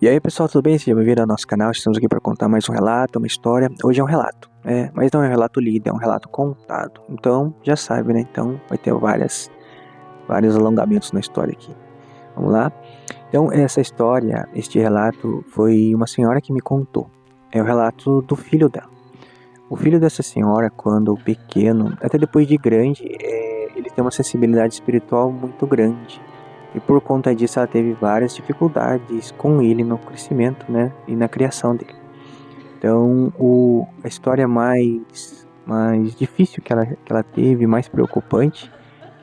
E aí pessoal, tudo bem? Seja bem-vindo ao nosso canal. Estamos aqui para contar mais um relato, uma história. Hoje é um relato, mas não é um relato lido, é um relato contado. Então, já sabe, né? Então, vai ter vários alongamentos na história aqui. Vamos lá? Então, essa história, este relato, foi uma senhora que me contou. É o relato do filho dela. O filho dessa senhora, quando pequeno, até depois de grande, ele tem uma sensibilidade espiritual muito grande. E por conta disso ela teve várias dificuldades com ele no crescimento, né? E na criação dele. Então, a história mais difícil que ela teve, mais preocupante,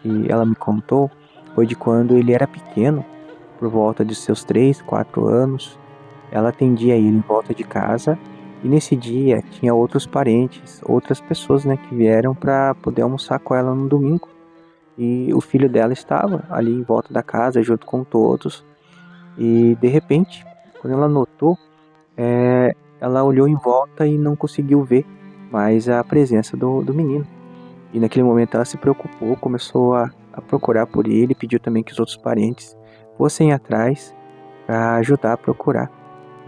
que ela me contou, foi de quando ele era pequeno, por volta de seus 3, 4 anos. Ela atendia ele em volta de casa e nesse dia tinha outros parentes, outras pessoas, né, que vieram para poder almoçar com ela no domingo. E o filho dela estava ali em volta da casa junto com todos. E de repente, quando ela notou, ela olhou em volta e não conseguiu ver mais a presença do menino. E naquele momento ela se preocupou, começou a procurar por ele, pediu também que os outros parentes fossem atrás para ajudar a procurar,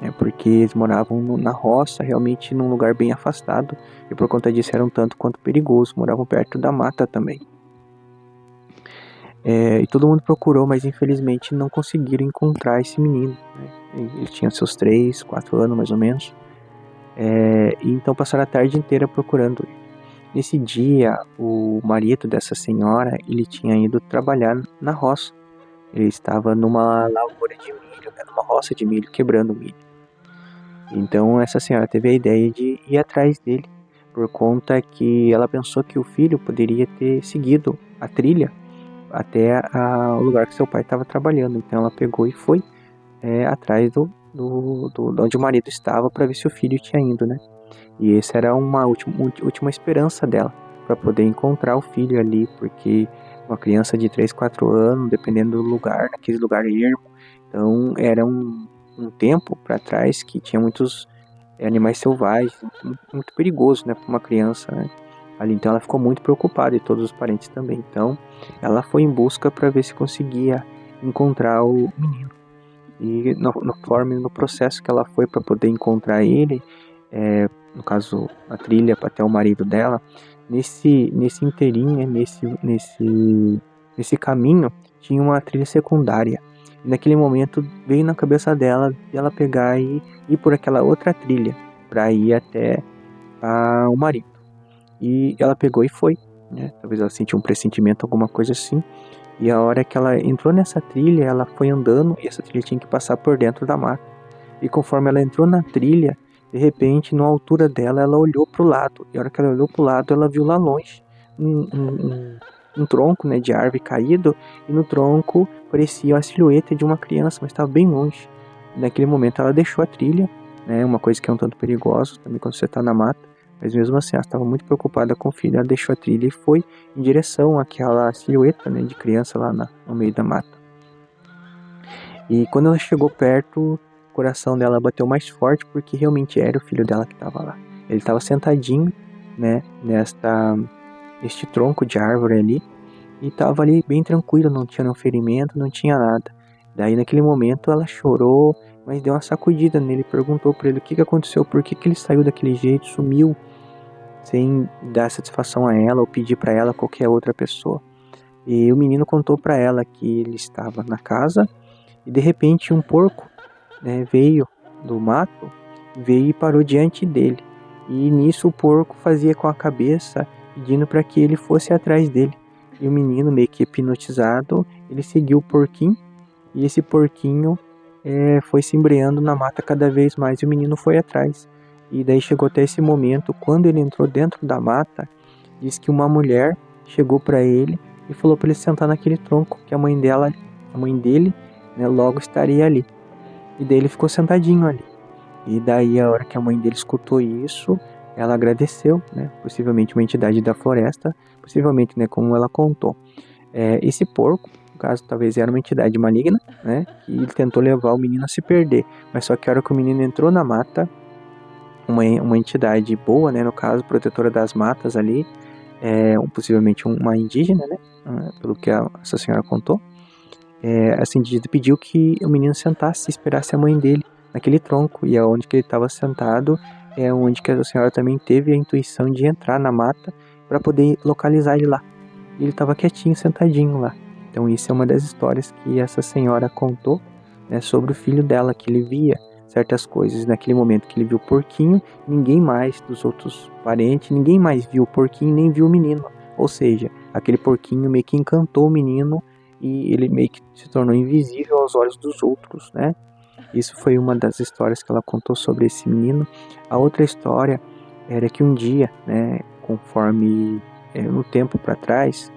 né, porque eles moravam na roça, realmente num lugar bem afastado, e por conta disso era um tanto quanto perigoso, moravam perto da mata também. E todo mundo procurou, mas infelizmente não conseguiram encontrar esse menino, né? Ele tinha seus 3, 4 anos mais ou menos. E então passaram a tarde inteira procurando ele. Nesse dia, o marido dessa senhora, ele tinha ido trabalhar na roça. Ele estava numa lavoura de milho, né, numa roça de milho, quebrando milho. Então essa senhora teve a ideia de ir atrás dele, por conta que ela pensou que o filho poderia ter seguido a trilha até o lugar que seu pai estava trabalhando. Então ela pegou e foi atrás de onde o marido estava para ver se o filho tinha ido, né? E essa era uma última esperança dela, para poder encontrar o filho ali, porque uma criança de 3, 4 anos, dependendo do lugar, naquele lugar ermo, então era um tempo para trás que tinha muitos animais selvagens, muito perigoso, né, para uma criança, né? Ali, então ela ficou muito preocupada e todos os parentes também. Então ela foi em busca para ver se conseguia encontrar o menino. E no processo que ela foi para poder encontrar ele, no caso a trilha para até o marido dela, nesse inteirinho, né, nesse caminho tinha uma trilha secundária. E naquele momento veio na cabeça dela de ela pegar e ir por aquela outra trilha para ir até o marido. E ela pegou e foi, né? Talvez ela sentiu um pressentimento, alguma coisa assim. E a hora que ela entrou nessa trilha, ela foi andando e essa trilha tinha que passar por dentro da mata. E conforme ela entrou na trilha, de repente, na altura dela, ela olhou para o lado. E a hora que ela olhou para o lado, ela viu lá longe um tronco, né, de árvore caído. E no tronco parecia a silhueta de uma criança, mas estava bem longe. E naquele momento ela deixou a trilha, né, uma coisa que é um tanto perigosa também quando você está na mata. Mas mesmo assim, ela estava muito preocupada com o filho. Ela deixou a trilha e foi em direção àquela silhueta, né, de criança lá no meio da mata. E quando ela chegou perto, o coração dela bateu mais forte porque realmente era o filho dela que estava lá. Ele estava sentadinho, né, neste tronco de árvore ali, e estava ali bem tranquilo, não tinha nenhum ferimento, não tinha nada. Daí naquele momento ela chorou, mas deu uma sacudida nele, perguntou para ele o que aconteceu, por que ele saiu daquele jeito, sumiu, sem dar satisfação a ela ou pedir para ela qualquer outra pessoa. E o menino contou para ela que ele estava na casa e de repente um porco, né, veio do mato, veio e parou diante dele. E nisso o porco fazia com a cabeça, pedindo para que ele fosse atrás dele. E o menino, meio que hipnotizado, ele seguiu o porquinho e esse porquinho foi se embreando na mata cada vez mais e o menino foi atrás. E daí chegou até esse momento, quando ele entrou dentro da mata, diz que uma mulher chegou para ele e falou para ele sentar naquele tronco, que a mãe dele, né, logo estaria ali. E daí ele ficou sentadinho ali. E daí a hora que a mãe dele escutou isso, ela agradeceu, né, possivelmente uma entidade da floresta, possivelmente, né, como ela contou. Esse porco, no caso, talvez era uma entidade maligna, né, que ele tentou levar o menino a se perder. Mas só que a hora que o menino entrou na mata, uma entidade boa, né, no caso, protetora das matas ali, possivelmente uma indígena, né, pelo que essa senhora contou, essa indígena pediu que o menino sentasse e esperasse a mãe dele, naquele tronco, e aonde que ele estava sentado é onde que a senhora também teve a intuição de entrar na mata para poder localizar ele lá. E ele estava quietinho, sentadinho lá. Então isso é uma das histórias que essa senhora contou, né, sobre o filho dela, que ele via certas coisas. Naquele momento que ele viu o porquinho, ninguém mais dos outros parentes, ninguém mais viu o porquinho, nem viu o menino. Ou seja, aquele porquinho meio que encantou o menino e ele meio que se tornou invisível aos olhos dos outros, né? Isso foi uma das histórias que ela contou sobre esse menino. A outra história era que um dia, né, conforme no tempo para trás,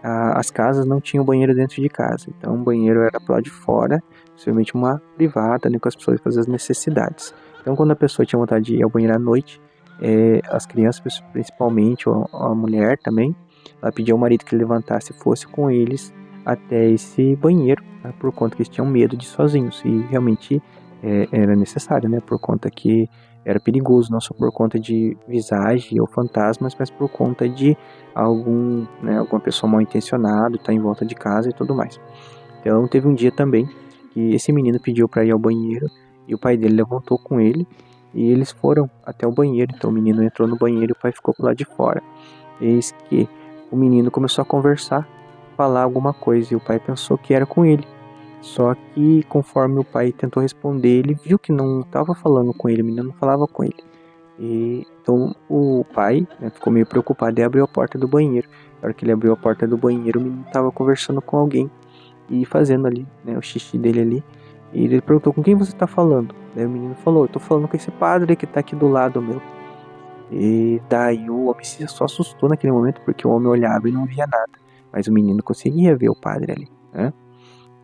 as casas não tinham banheiro dentro de casa. Então o banheiro era para lá de fora, possivelmente uma privada, né, com as pessoas fazer as necessidades. Então quando a pessoa tinha vontade de ir ao banheiro à noite, as crianças principalmente, ou a mulher também, ela pedia ao marido que ele levantasse e fosse com eles até esse banheiro, né, por conta que eles tinham medo de ir sozinhos. E realmente era necessário, né, por conta que era perigoso, não só por conta de visagem ou fantasmas, mas por conta de alguma pessoa mal intencionada tá em volta de casa e tudo mais. Então teve um dia também que esse menino pediu para ir ao banheiro e o pai dele levantou com ele e eles foram até o banheiro. Então o menino entrou no banheiro e o pai ficou lá de fora. Eis que o menino começou a conversar, falar alguma coisa e o pai pensou que era com ele. Só que conforme o pai tentou responder, ele viu que não estava falando com ele, o menino não falava com ele. E então o pai, né, ficou meio preocupado e abriu a porta do banheiro. Na hora que ele abriu a porta do banheiro, o menino estava conversando com alguém e fazendo ali, né, o xixi dele ali. E ele perguntou: com quem você está falando? Daí o menino falou: eu tô falando com esse padre que tá aqui do lado meu. E daí o homem só assustou naquele momento, porque o homem olhava e não via nada. Mas o menino conseguia ver o padre ali, né?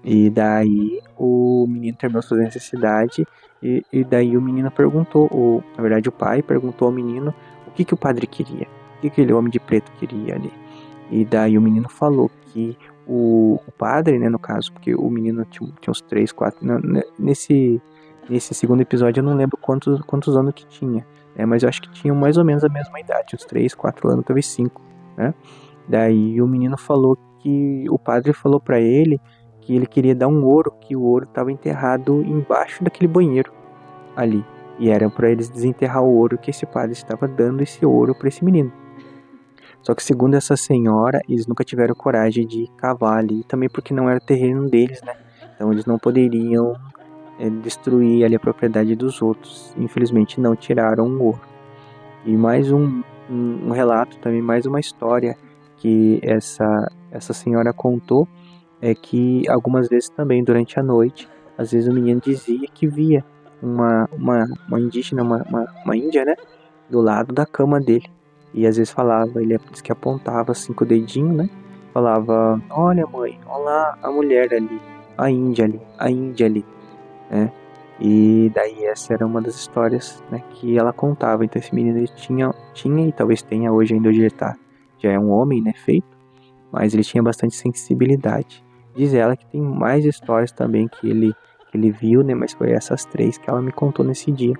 E daí o menino terminou sua necessidade e daí o menino perguntou, na verdade o pai perguntou ao menino o que o padre queria, o que aquele homem de preto queria ali. E daí o menino falou que o padre, né, no caso, porque o menino tinha uns 3, 4, nesse segundo episódio eu não lembro quantos anos que tinha, né, mas eu acho que tinham mais ou menos a mesma idade, uns 3, 4 anos, talvez 5, né. Daí o menino falou que o padre falou para ele que ele queria dar um ouro, que o ouro estava enterrado embaixo daquele banheiro ali. E era para eles desenterrar o ouro, que esse padre estava dando esse ouro para esse menino. Só que segundo essa senhora, eles nunca tiveram coragem de cavar ali, também porque não era terreno deles, né? Então eles não poderiam destruir ali a propriedade dos outros. Infelizmente não tiraram o ouro. E mais um relato também, mais uma história que essa senhora contou, é que algumas vezes também durante a noite, às vezes o menino dizia que via uma indígena, uma índia, né, do lado da cama dele. E às vezes falava, ele disse que apontava assim com o dedinho, né, falava: olha mãe, olha lá a mulher ali, a índia ali, né. E daí essa era uma das histórias, né, que ela contava. Então esse menino ele tinha e talvez tenha hoje ainda, hoje ele já é um homem, né, feito, mas ele tinha bastante sensibilidade. Diz ela que tem mais histórias também que ele viu, né, mas foi essas 3 que ela me contou nesse dia,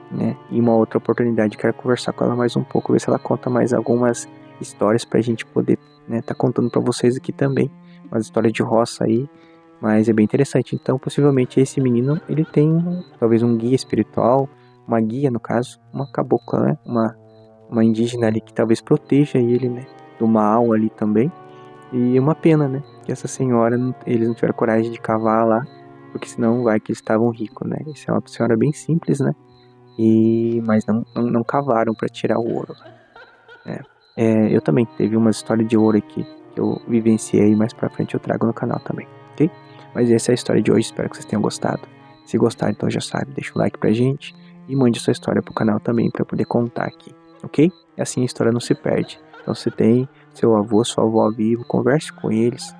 né. E uma outra oportunidade, quero conversar com ela mais um pouco, ver se ela conta mais algumas histórias pra gente poder, né, tá contando pra vocês aqui também, umas histórias de roça aí, mas é bem interessante. Então, possivelmente esse menino, ele tem talvez um guia espiritual, uma guia no caso, uma cabocla, né, uma indígena ali que talvez proteja ele, né, do mal ali também. E uma pena, né, que essa senhora, eles não tiveram coragem de cavar lá, porque senão vai que eles estavam ricos, né. Essa é uma senhora bem simples, né, mas não cavaram para tirar o ouro, né. Eu também teve uma história de ouro aqui, que eu vivenciei, mais pra frente eu trago no canal também, ok? Mas essa é a história de hoje, espero que vocês tenham gostado. Se gostaram, então já sabe, deixa o like pra gente e mande sua história pro canal também para eu poder contar aqui, ok? E assim a história não se perde. Então você tem seu avô, sua avó vivo, converse com eles,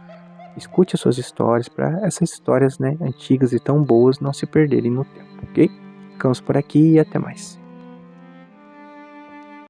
escute as suas histórias para essas histórias, né, antigas e tão boas não se perderem no tempo, ok? Ficamos por aqui e até mais.